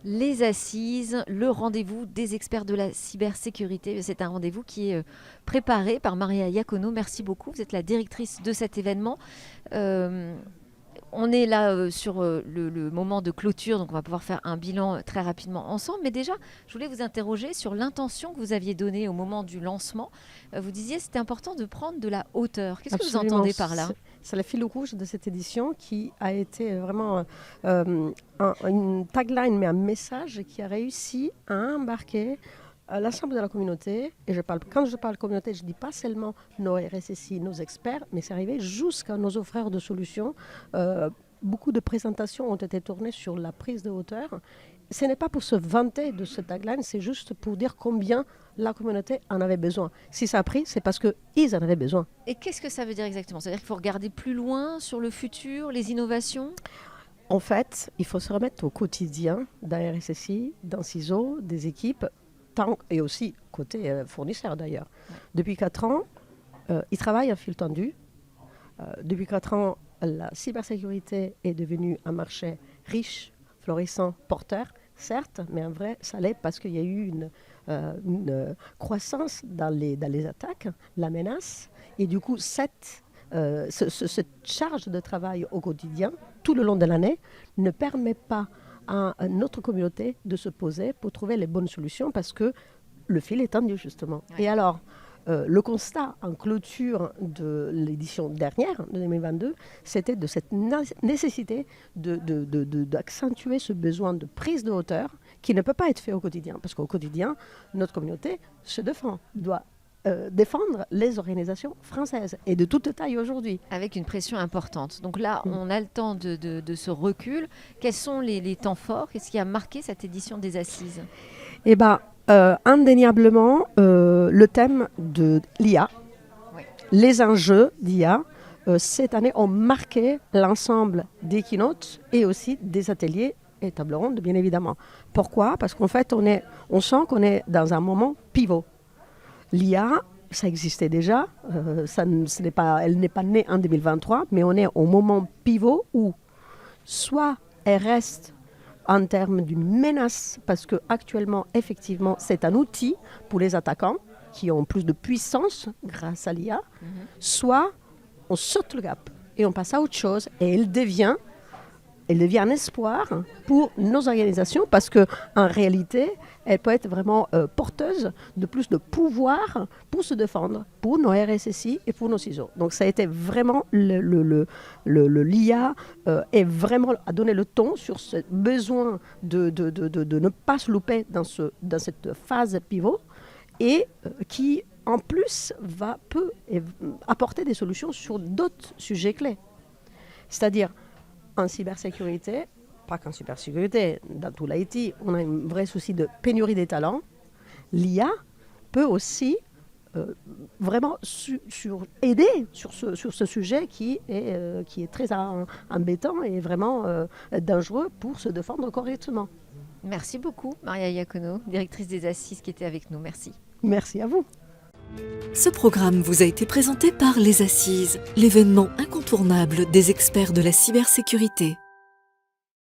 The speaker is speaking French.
Les Assises, le rendez-vous des experts de la cybersécurité. C'est un rendez-vous qui est préparé par Maria Iacono. Merci beaucoup. Vous êtes la directrice de cet événement. On est là sur le moment de clôture, donc on va pouvoir faire un bilan très rapidement ensemble. Mais déjà, je voulais vous interroger sur l'intention que vous aviez donnée au moment du lancement. Vous disiez que c'était important de prendre de la hauteur. Qu'est-ce que vous entendez par là ? C'est le fil rouge de cette édition qui a été vraiment une tagline, mais un message qui a réussi à embarquer l'ensemble de la communauté. Et quand je parle communauté, je ne dis pas seulement nos RSSI, nos experts, mais c'est arrivé jusqu'à nos offreurs de solutions. Beaucoup de présentations ont été tournées sur la prise de hauteur. Ce n'est pas pour se vanter de ce tagline, c'est juste pour dire combien la communauté en avait besoin. Si ça a pris, c'est parce qu'ils en avaient besoin. Et qu'est-ce que ça veut dire exactement ? C'est-à-dire qu'il faut regarder plus loin sur le futur, les innovations ? En fait, il faut se remettre au quotidien d'un RSSI, d'un CISO, des équipes, et aussi côté fournisseur d'ailleurs. Ouais. Depuis 4 ans, ils travaillent à fil tendu. Depuis 4 ans, la cybersécurité est devenue un marché riche, florissant, porteur, certes, mais en vrai, ça l'est parce qu'il y a eu une croissance dans les attaques, la menace, et du coup, cette charge de travail au quotidien, tout le long de l'année, ne permet pas à notre communauté de se poser pour trouver les bonnes solutions parce que le fil est tendu, justement. Ouais. Et alors, le constat en clôture de l'édition dernière, de 2022, c'était de cette nécessité d'accentuer ce besoin de prise de hauteur qui ne peut pas être fait au quotidien. Parce qu'au quotidien, notre communauté se défend, doit défendre les organisations françaises et de toute taille aujourd'hui. Avec une pression importante. Donc là, on a le temps de ce recul. Quels sont les temps forts ? Qu'est-ce qui a marqué cette édition des Assises ? Eh bien, indéniablement, le thème de l'IA, oui. Les enjeux d'IA, cette année ont marqué l'ensemble des keynotes et aussi des ateliers et tables rondes, bien évidemment. Pourquoi ? Parce qu'en fait, on sent qu'on est dans un moment pivot. L'IA, ça existait déjà, elle n'est pas née en 2023, mais on est au moment pivot où soit elle reste en termes d'une menace, parce qu'actuellement, effectivement, c'est un outil pour les attaquants qui ont plus de puissance grâce à l'IA, soit on saute le gap et on passe à autre chose et elle devient un espoir pour nos organisations parce qu'en réalité, elle peut être vraiment porteuse de plus de pouvoir pour se défendre, pour nos RSSI et pour nos CISO. Donc ça a été vraiment l'IA a donné le ton sur ce besoin de ne pas se louper dans cette phase pivot et qui en plus peut apporter des solutions sur d'autres sujets clés. C'est-à-dire en cybersécurité, pas qu'en cybersécurité, dans tout l'IT, on a un vrai souci de pénurie des talents. L'IA peut aussi vraiment aider sur ce sujet qui est très embêtant et vraiment dangereux pour se défendre correctement. Merci beaucoup, Maria Iacono, directrice des Assises qui était avec nous. Merci. Merci à vous. Ce programme vous a été présenté par Les Assises, l'événement incontournable des experts de la cybersécurité.